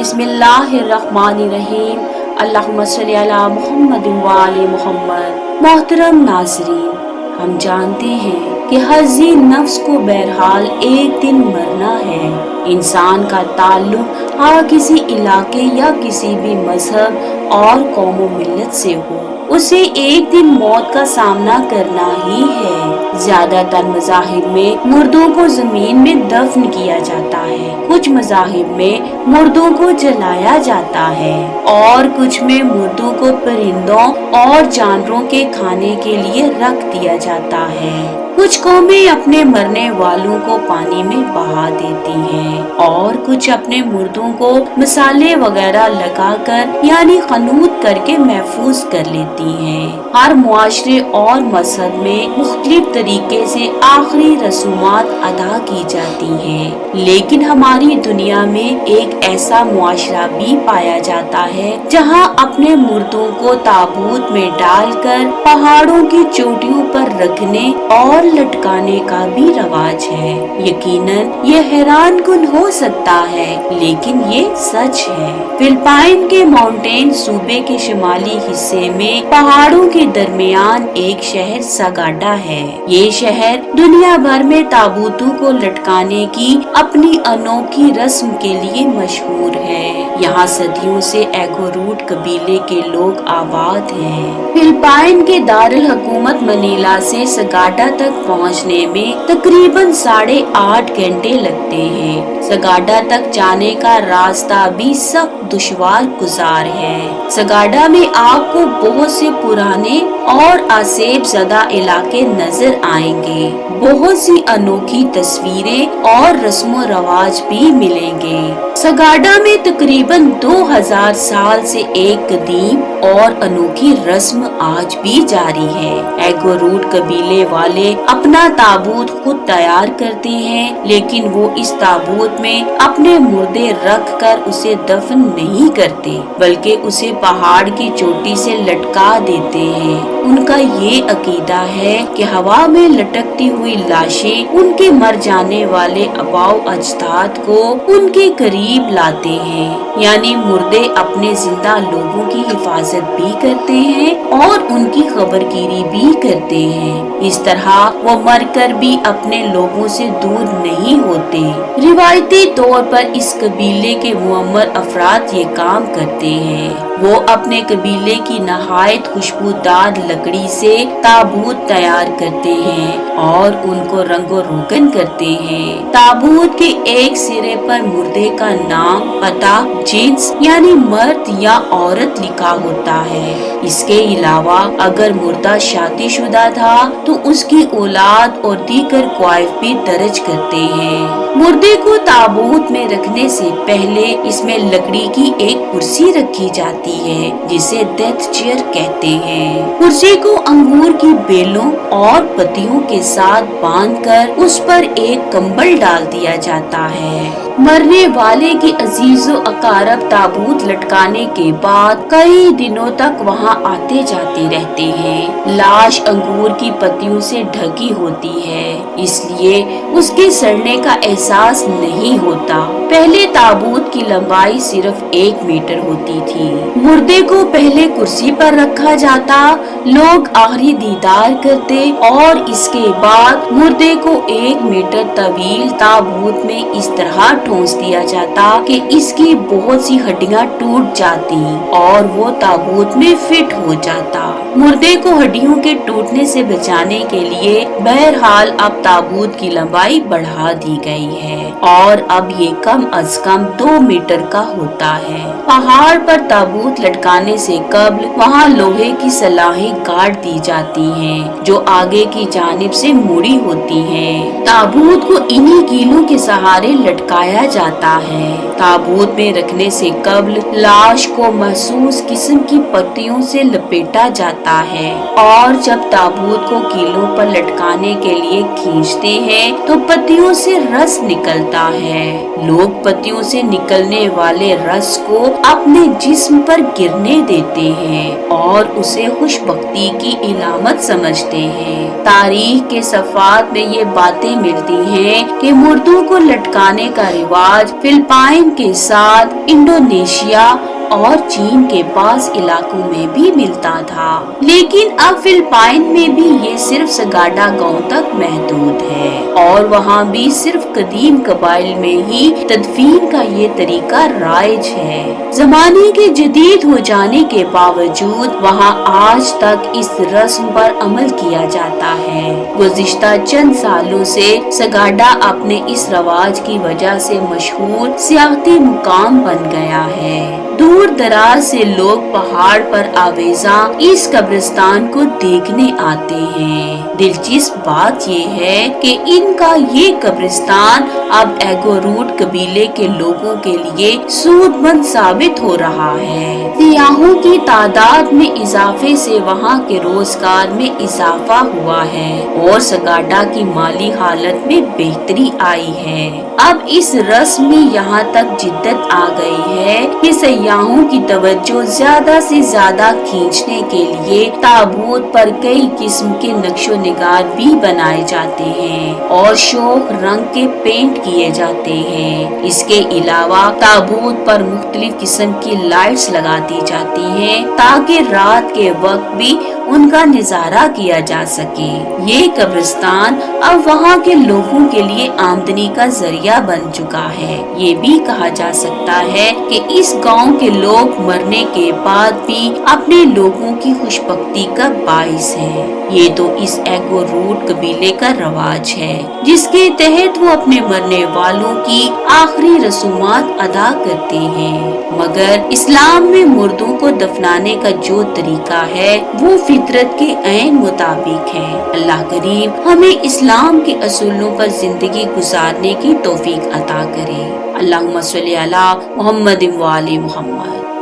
बिस्मिल्लाहिर्रहमानिर्रहीम। अल्लाहुम्मा सल्ली अला मुहम्मद व आले मुहम्मद। मोहतरम नाज़रीन, हम जानते हैं कि हर जी नफ्स को बहरहाल एक दिन मरना है। इंसान का ताल्लुक हाँ किसी इलाके या किसी भी मजहब और कौम मिल्लत से हो, उसे एक दिन मौत का सामना करना ही है। ज्यादातर मज़ाहिब में मुर्दों को जमीन में दफन किया जाता है, कुछ मज़ाहिब में मुर्दों को जलाया जाता है और कुछ में मुर्दों को परिंदों और जानवरों के खाने के लिए रख दिया जाता है। कुछ कौमें अपने मरने वालों को पानी में बहा देती हैं और कुछ अपने मुर्दों को मसाले वगैरह लगाकर यानी खनूत करके महफूज कर लेती हैं। हर मुआशरे और मजहब में मुख्तलिफ तरीके से आखिरी रसूमात अदा की जाती हैं, लेकिन हमारी दुनिया में एक ऐसा मुआशरा भी पाया जाता है जहां अपने मुर्दों को ताबूत में डालकर पहाड़ों की चोटियों पर रखने और लटकाने का भी रवाज है। यकीनन ये हैरान कुन हो सकता है, लेकिन ये सच है। फिलिपाइन के माउंटेन सूबे के शिमाली हिस्से में पहाड़ों के दरमियान एक शहर सगाडा है। ये शहर दुनिया भर में ताबूतों को लटकाने की अपनी अनोखी रस्म के लिए मशहूर है। यहाँ सदियों से एगोरूट कबीले के लोग आबाद हैं। फिलिपाइन के दारुल हुकूमत मनीला से सगाडा तक पहुँचने में तकरीबन 8.5 घंटे लगते हैं। सगाडा तक जाने का रास्ता भी सख्त दुश्वार गुजार है। सगाडा में आपको बहुत से पुराने और आसेब ज़दा इलाके नजर आएंगे। बहुत सी अनोखी तस्वीरें और रस्मो रवाज भी मिलेंगे। सगाडा में तकरीबन 2000 साल से एक कदीम और अनोखी रस्म आज भी जारी है। एगोरूट कबीले वाले अपना ताबूत खुद तैयार करते हैं, लेकिन वो इस ताबूत में अपने मुर्दे रख कर उसे दफन नहीं करते, बल्कि उसे पहाड़ की चोटी से लटका देते हैं। उनका ये अकीदा है कि हवा में लटकती हुई लाशें उनके मर जाने वाले अबाओ अजदाद को उनके करीब लाते हैं, यानी मुर्दे अपने जिंदा लोगों की हिफाजत भी करते हैं और उनकी खबरगिरी भी करते हैं। इस तरह वो मरकर भी अपने लोगों से दूर नहीं होते। रिवायती तौर पर इस कबीले के मुअम्मर अफराद ये काम करते हैं। वो अपने कबीले की नहायत खुशबूदार लकड़ी से ताबूत तैयार करते हैं और उनको रंगो रोगन करते हैं। ताबूत के एक सिरे पर मुर्दे का नाम, पता, जिन्स यानी मर्द या औरत लिखा होता है। इसके अलावा अगर मुर्दा शादीशुदा था तो उसकी औलाद और दीगर क्वाइफ भी दर्ज करते हैं। मुर्दे को ताबूत में रखने से पहले इसमें लकड़ी की एक कुर्सी रखी जाती है, जिसे डेथ चेयर कहते हैं। कुर्सी को अंगूर की बेलों और पत्तियों के साथ बांधकर उस पर एक कंबल डाल दिया जाता है। मरने वाले के अजीजो अकारब ताबूत लटकाने के बाद कई दिनों तक वहां आते जाते रहते हैं। लाश अंगूर की पत्तियों से ढकी होती है, इसलिए उसके सड़ने का एहसास नहीं होता। पहले ताबूत की लंबाई सिर्फ 1 मीटर होती थी। मुर्दे को पहले कुर्सी पर रखा जाता, लोग आखिरी दीदार करते और इसके बाद मुर्दे को 1 मीटर तवील ताबूत में इस तरह ठूंस दिया जाता कि इसकी बहुत सी हड्डियां टूट जाती और वो ताबूत में फिट हो जाता। मुर्दे को हड्डियों के टूटने से बचाने के लिए बहरहाल अब ताबूत की लंबाई बढ़ा दी गई है और अब ये कम अज कम 2 मीटर का होता है। पहाड़ पर ताबूत लटकाने से कबल वहाँ लोहे की सलाखें गाड़ दी जाती हैं, जो आगे की जानिब से मुड़ी होती हैं। ताबूत को इन्हीं कीलों के सहारे लटकाया जाता है। ताबूत में रखने से कबल लाश को महसूस किस्म की पट्टियों से लपेटा जाता है और जब ताबूत को कीलों पर लटकाने के लिए खींचते हैं तो पत्तियों से रस निकलता है। लोग पत्तियों से निकलने वाले रस को अपने जिस्म पर गिरने देते हैं और उसे खुशबख्ती की इलामत समझते हैं। तारीख के सफ़ात में ये बातें मिलती हैं कि मुर्दों को लटकाने का रिवाज फिलिपाइन के साथ इंडोनेशिया और चीन के पास इलाकों में भी मिलता था, लेकिन अब फिलिपाइन में भी ये सिर्फ सगाडा गांव तक महदूद है और वहाँ भी सिर्फ कदीम कबाइल में ही तदफीन का ये तरीका राइज है। जमाने के जदीद हो जाने के बावजूद वहाँ आज तक इस रस्म पर अमल किया जाता है। गुज़िश्ता चंद सालों से सगाडा अपने इस रवाज की वजह से मशहूर सियाहती मुकाम बन गया है। दूर दराज से लोग पहाड़ पर आवेजा इस कब्रिस्तान को देखने आते हैं। दिलचस्प बात ये है कि इनका ये कब्रिस्तान अब एगोरूट कबीले के लोगों के लिए सूदमंद साबित हो रहा है। सियाहों की तादाद में इजाफे से वहाँ के रोजगार में इजाफा हुआ है और सगाडा की माली हालत में बेहतरी आई है। अब इस रस्म में यहाँ तक जिद्दत आ गई है कि सयाहों की तवज्जो ज्यादा से ज्यादा खींचने के लिए ताबूत पर कई किस्म के नक्शो निगार भी बनाए जाते हैं और शोक रंग के पेंट किए जाते हैं। इसके अलावा ताबूत पर मुख्तलिफ किस्म की लाइट्स लगा दी जाती हैं ताकि रात के वक्त भी उनका नजारा किया जा सके। ये कब्रिस्तान अब वहाँ के लोगों के लिए आमदनी का जरिया बन चुका है। ये भी कहा जा सकता है कि इस गांव के लोग मरने के बाद भी अपने लोगों की खुशबख्ती का बाइस है। ये तो इस एगोरूट कबीले का रवाज है जिसके तहत वो अपने मरने वालों की आखिरी रसूमात अदा करते हैं। मगर इस्लाम में मुर्दों को दफनाने का जो तरीका है वो फितरत के ऐन मुताबिक है। अल्लाह करीम हमें इस्लाम के असूलों पर जिंदगी गुजारने की तौफीक अता करे। अल्लाहुम्मा सल्ली अला मुहम्मद व आले मुहम्मद।